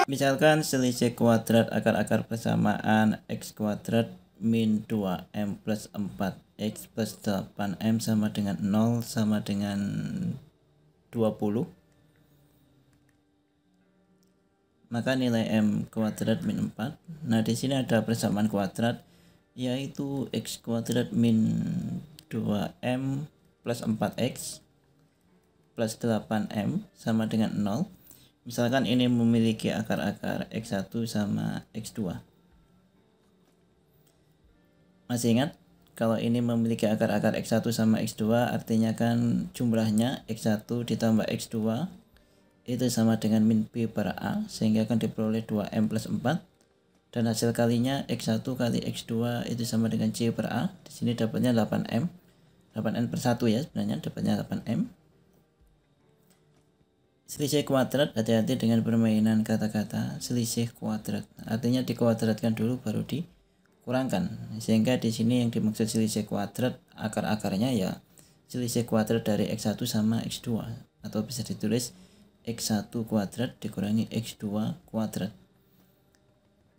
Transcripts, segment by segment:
Misalkan selisih kuadrat akar-akar persamaan x kuadrat min 2m plus 4x plus 8m sama dengan 0 sama dengan 20. Maka nilai m kuadrat min 4. Nah, di sini ada persamaan kuadrat yaitu x kuadrat min 2m plus 4x plus 8m sama dengan 0. Misalkan ini memiliki akar-akar x1 sama x2. Masih ingat? Kalau ini memiliki akar-akar x1 sama x2, artinya kan jumlahnya x1 ditambah x2 itu sama dengan min b per a, sehingga akan diperoleh 2m plus 4. Dan hasil kalinya x1 kali x2 itu sama dengan c per a. Di sini dapatnya 8m. 8n per 1 ya, sebenarnya dapatnya 8m. Selisih kuadrat, hati-hati dengan permainan kata-kata. Selisih kuadrat artinya dikuadratkan dulu baru dikurangkan, sehingga di sini yang dimaksud selisih kuadrat akar-akarnya ya selisih kuadrat dari x1 sama x2, atau bisa ditulis x1 kuadrat dikurangi x2 kuadrat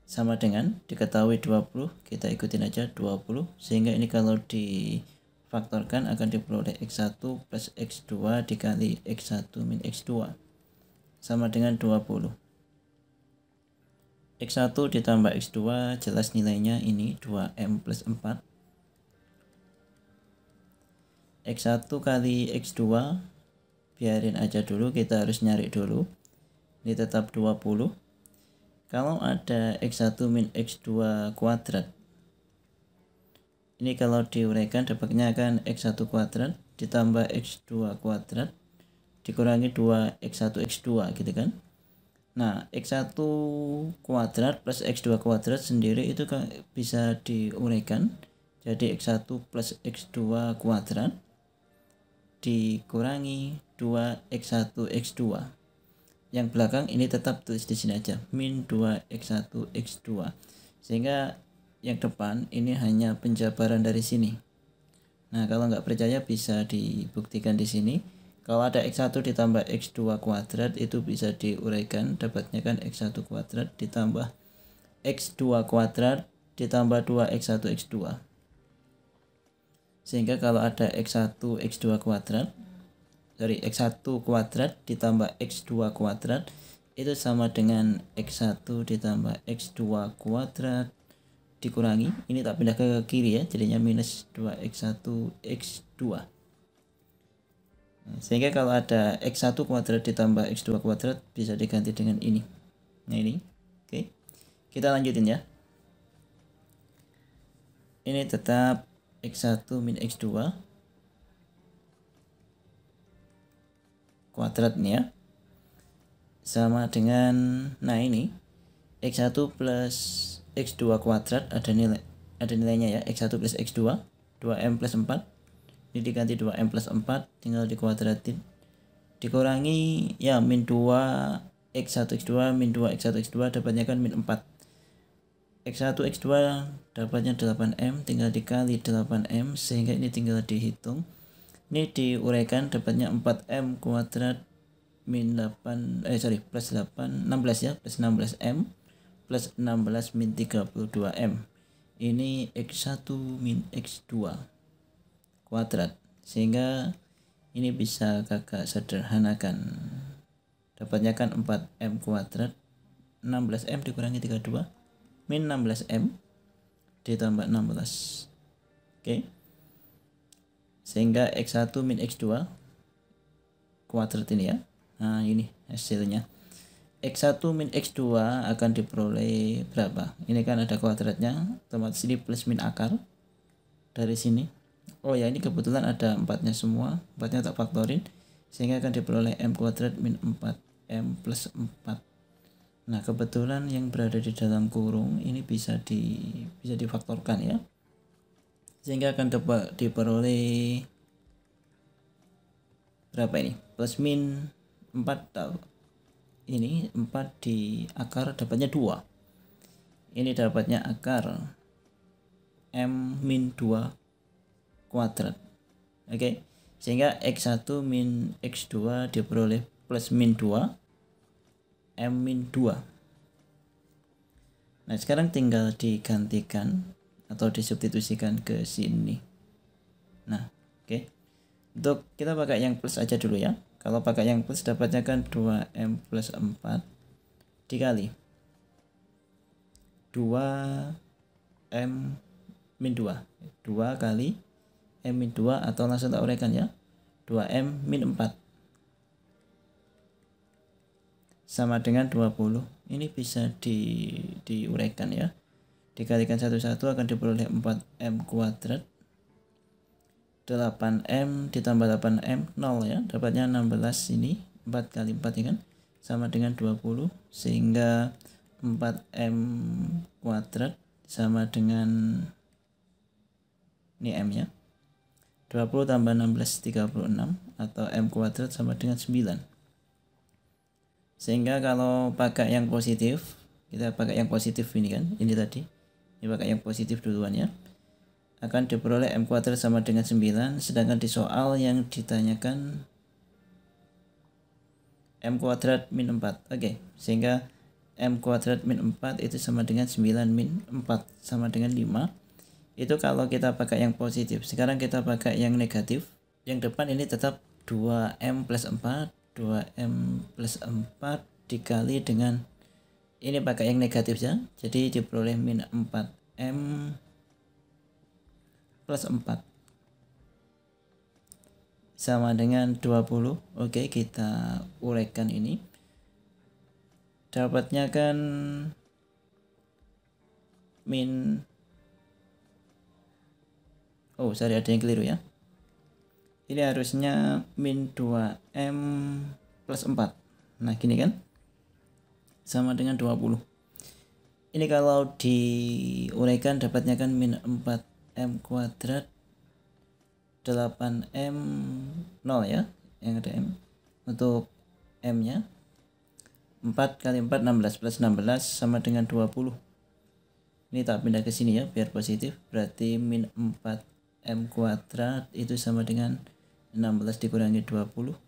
sama dengan diketahui 20, kita ikutin aja 20, sehingga ini kalau difaktorkan akan diperoleh x1 plus x2 dikali x1 min x2 sama dengan 20. x1 ditambah x2 jelas nilainya ini 2m plus 4. x1 kali x2 biarin aja dulu, kita harus nyari dulu. Ini tetap 20. Kalau ada x1 min x2 kuadrat, ini kalau diuraikan dapatnya akan x1 kuadrat ditambah x2 kuadrat dikurangi 2x1 x2 gitu kan. Nah, x1 kuadrat plus x2 kuadrat sendiri itu bisa diuraikan jadi x1 plus x2 kuadrat dikurangi 2x1 x2. Yang belakang ini tetap tulis di sini aja min 2x1 x2, sehingga yang depan ini hanya penjabaran dari sini. Nah, kalau nggak percaya bisa dibuktikan di sini. Kalau ada x1 ditambah x2 kuadrat itu bisa diuraikan, dapatnya kan x1 kuadrat ditambah x2 kuadrat ditambah 2x1 x2. Sehingga kalau ada x1 x2 kuadrat dari x1 kuadrat ditambah x2 kuadrat itu sama dengan x1 ditambah x2 kuadrat dikurangi, ini tak pindah ke kiri ya, jadinya minus 2x1 x2. Sehingga kalau ada x1 kuadrat ditambah x2 kuadrat bisa diganti dengan ini. Nah ini, oke. Kita lanjutin ya. Ini tetap x1 min x2 kuadrat nih ya. Sama dengan, nah ini x1 plus x2 kuadrat ada nilainya ya, x1 plus x2 2m plus 4. Ini diganti 2m plus 4, tinggal dikuadratin dikurangi ya min 2 x1 x2 min 2 x1 x2 dapatnya kan min 4. x1 x2 dapatnya 8m, tinggal dikali 8m, sehingga ini tinggal dihitung. Ini diuraikan dapatnya 4m kuadrat min 8 plus 8 16 ya, plus 16m plus 16 min 32m. Ini x1 min x2 kuadrat, sehingga ini bisa kakak sederhanakan, dapatnya kan 4m kuadrat 16m dikurangi 32 min 16m ditambah 16. Oke. Sehingga x1 min x2 kuadrat ini ya. Nah, ini hasilnya. x1 min x2 akan diperoleh berapa? Ini kan ada kuadratnya, otomatis ini plus min akar dari sini. Oh ya, ini kebetulan ada 4-nya semua, 4-nya tak faktorin, sehingga akan diperoleh m kuadrat min 4m plus 4. Nah, kebetulan yang berada di dalam kurung ini bisa difaktorkan ya, sehingga akan diperoleh berapa ini? Plus min 4 tahu. Ini 4 di akar dapatnya 2. Ini dapatnya akar m min 2 kuadrat. Oke. Sehingga x1 min x2 diperoleh plus min 2 m min 2. Nah, sekarang tinggal digantikan atau disubstitusikan ke sini. Nah, oke. Untuk kita pakai yang plus aja dulu ya. Kalau pakai yang plus dapatnya kan 2M plus 4 dikali 2M min 2. 2 kali M min 2 atau langsung tak uraikan ya. 2M min 4 sama dengan 20. Ini bisa diuraikan ya. Dikalikan satu-satu akan diperoleh 4M kuadrat. 8M ditambah 8M 0 ya. Dapatnya 16 ini. 4 kali 4 ya kan. Sama dengan 20. Sehingga 4M kuadrat sama dengan ini M ya. 20 tambah 16 36 atau M kuadrat sama dengan 9. Sehingga kalau pakai yang positif, kita pakai yang positif ini kan, ini tadi. Ini pakai yang positif duluan ya. Akan diperoleh M kuadrat sama dengan 9, sedangkan di soal yang ditanyakan M kuadrat min 4. Oke, sehingga M kuadrat min 4 itu sama dengan 9 min 4 sama dengan 5. Itu kalau kita pakai yang positif. Sekarang kita pakai yang negatif. Yang depan ini tetap 2M plus 4. 2M plus 4 dikali dengan ini pakai yang negatif ya. Jadi diperoleh min 4M plus 4 sama dengan 20. Oke, kita uraikan ini. Dapatnya kan min sorry, ada yang keliru ya. Ini harusnya min 2M plus 4. Nah, gini kan. Sama dengan 20. Ini kalau diuraikan dapatnya kan min 4M kuadrat 8M 0 ya. Yang ada M. Untuk M nya 4 kali 4 16 plus 16 sama dengan 20. Ini tak pindah ke sini ya biar positif. Berarti min 4M kuadrat itu sama dengan 16 dikurangi 20.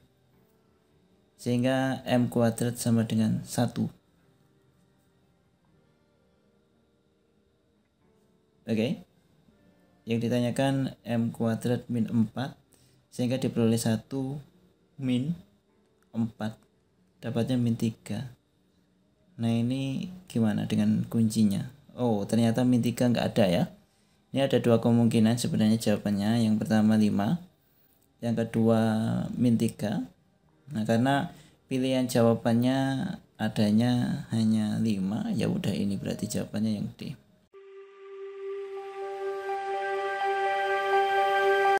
Sehingga M kuadrat sama dengan 1. Oke. Yang ditanyakan M kuadrat min 4. Sehingga diperoleh 1 min 4. Dapatnya min 3. Nah, ini gimana dengan kuncinya? Ternyata min 3 nggak ada ya. Ini ada dua kemungkinan sebenarnya jawabannya. Yang pertama 5. Yang kedua min 3. Nah, karena pilihan jawabannya adanya hanya 5, ya udah ini berarti jawabannya yang D.